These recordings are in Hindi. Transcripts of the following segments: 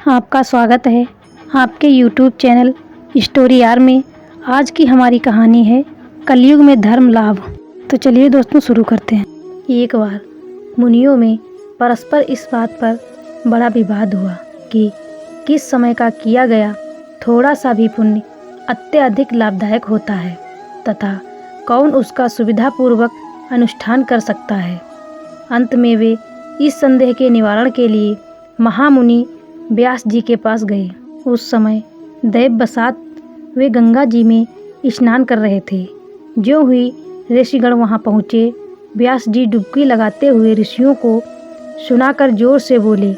आपका स्वागत है आपके YouTube चैनल स्टोरी आर में। आज की हमारी कहानी है कलयुग में धर्म लाभ। तो चलिए दोस्तों शुरू करते हैं। एक बार मुनियों में परस्पर इस बात पर बड़ा विवाद हुआ कि किस समय का किया गया थोड़ा सा भी पुण्य अत्यधिक लाभदायक होता है तथा कौन उसका सुविधापूर्वक अनुष्ठान कर सकता है। अंत में वे इस संदेह के निवारण के लिए महामुनि व्यास जी के पास गए। उस समय दैववशात वे गंगा जी में स्नान कर रहे थे। ज्यों हुई ऋषिगण वहां पहुँचे, व्यास जी डुबकी लगाते हुए ऋषियों को सुनाकर जोर से बोले,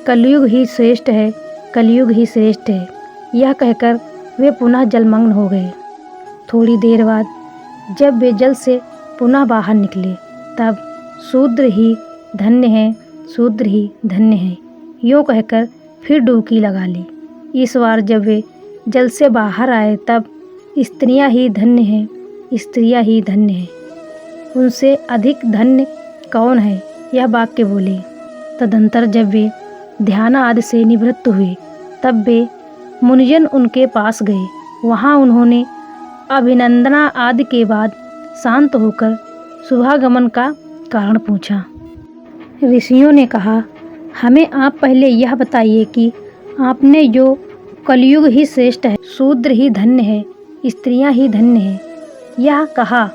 कलयुग ही श्रेष्ठ है, कलयुग ही श्रेष्ठ है। यह कहकर वे पुनः जलमग्न हो गए। थोड़ी देर बाद जब वे जल से पुनः बाहर निकले तब शूद्र ही धन्य है, शूद्र ही धन्य है, यूँ कहकर फिर डुबकी लगा ली। इस बार जब वे जल से बाहर आए तब स्त्रियां ही धन्य हैं, स्त्रियां ही धन्य हैं, उनसे अधिक धन्य कौन है, यह वाक्य बोले। तदंतर जब वे ध्यान आदि से निवृत्त हुए तब वे मुनिजन उनके पास गए। वहाँ उन्होंने अभिनंदना आदि के बाद शांत होकर शुभागमन का कारण पूछा। ऋषियों ने कहा, हमें आप पहले यह बताइए कि आपने जो कलयुग ही श्रेष्ठ है, शूद्र ही धन्य है, स्त्रियां ही धन्य हैं, यह कहा,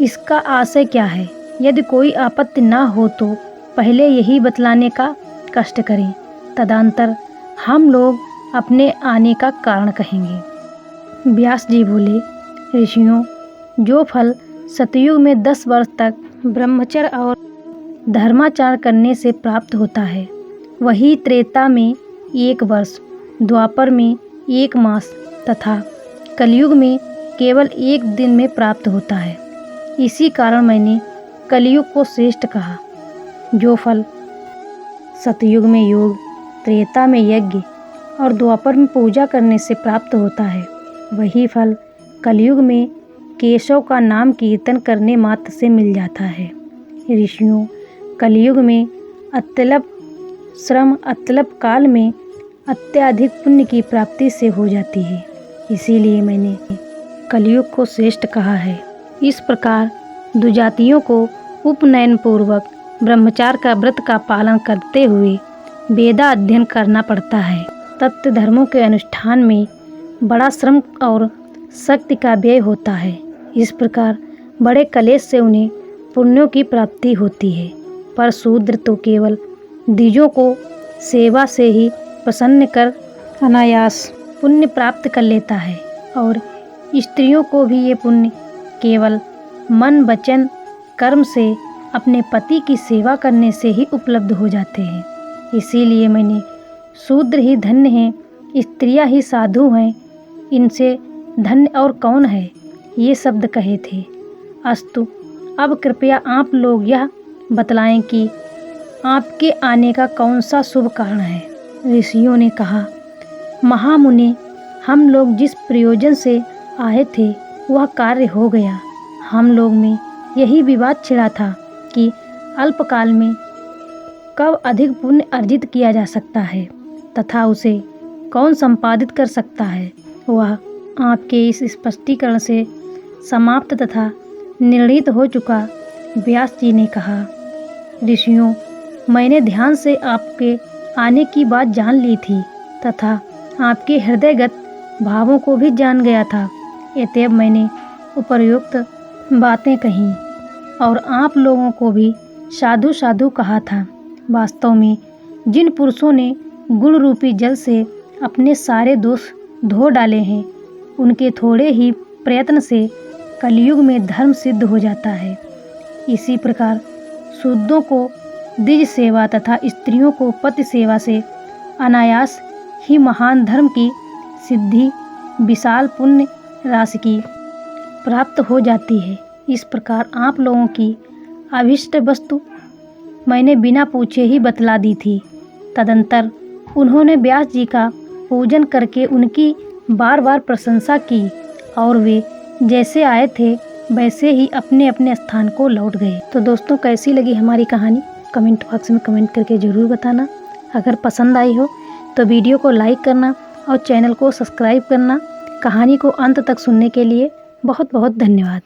इसका आशय क्या है? यदि कोई आपत्ति न हो तो पहले यही बतलाने का कष्ट करें, तदंतर हम लोग अपने आने का कारण कहेंगे। व्यास जी बोले, ऋषियों, जो फल सतयुग में 10 वर्ष तक ब्रह्मचर्य और धर्माचार करने से प्राप्त होता है, वही त्रेता में 1 वर्ष, द्वापर में 1 मास तथा कलयुग में केवल 1 दिन में प्राप्त होता है। इसी कारण मैंने कलयुग को श्रेष्ठ कहा। जो फल सतयुग में योग, त्रेता में यज्ञ और द्वापर में पूजा करने से प्राप्त होता है, वही फल कलयुग में केशव का नाम कीर्तन करने मात्र से मिल जाता है। ऋषियों, कलयुग में अत्यल्प श्रम अत्यल्प काल में अत्यधिक पुण्य की प्राप्ति से हो जाती है, इसीलिए मैंने कलयुग को श्रेष्ठ कहा है। इस प्रकार दुजातियों को उपनयन पूर्वक ब्रह्मचार्य का व्रत का पालन करते हुए वेदा अध्ययन करना पड़ता है। तत्व धर्मों के अनुष्ठान में बड़ा श्रम और शक्ति का व्यय होता है। इस प्रकार बड़े कलेश से उन्हें पुण्यों की प्राप्ति होती है। पर शूद्र तो केवल द्विजों को सेवा से ही प्रसन्न कर अनायास पुण्य प्राप्त कर लेता है और स्त्रियों को भी ये पुण्य केवल मन वचन कर्म से अपने पति की सेवा करने से ही उपलब्ध हो जाते हैं। इसीलिए मैंने शूद्र ही धन्य हैं, स्त्रियां ही साधु हैं, इनसे धन्य और कौन है, ये शब्द कहे थे। अस्तु, अब कृपया आप लोग यह बतलाएं कि आपके आने का कौन सा शुभ कारण है। ऋषियों ने कहा, महामुनि, हम लोग जिस प्रयोजन से आए थे वह कार्य हो गया। हम लोग में यही विवाद छिड़ा था कि अल्पकाल में कब अधिक पुण्य अर्जित किया जा सकता है तथा उसे कौन संपादित कर सकता है। वह आपके इस स्पष्टीकरण से समाप्त तथा निर्णीत हो चुका। व्यास जी ने कहा, ऋषियों, मैंने ध्यान से आपके आने की बात जान ली थी तथा आपके हृदयगत भावों को भी जान गया था। अतएव मैंने उपर्युक्त बातें कहीं और आप लोगों को भी साधु साधु कहा था। वास्तव में जिन पुरुषों ने गुण रूपी जल से अपने सारे दोष धो डाले हैं, उनके थोड़े ही प्रयत्न से कलयुग में धर्म सिद्ध हो जाता है। इसी प्रकार शुद्धों को द्विज सेवा तथा स्त्रियों को पति सेवा से अनायास ही महान धर्म की सिद्धि, विशाल पुण्य राशि की प्राप्त हो जाती है। इस प्रकार आप लोगों की अभिष्ट वस्तु मैंने बिना पूछे ही बतला दी थी। तदंतर उन्होंने व्यास जी का पूजन करके उनकी बार बार प्रशंसा की और वे जैसे आए थे वैसे ही अपने अपने स्थान को लौट गए। तो दोस्तों, कैसी लगी हमारी कहानी कमेंट बॉक्स में कमेंट करके ज़रूर बताना। अगर पसंद आई हो तो वीडियो को लाइक करना और चैनल को सब्सक्राइब करना। कहानी को अंत तक सुनने के लिए बहुत बहुत धन्यवाद।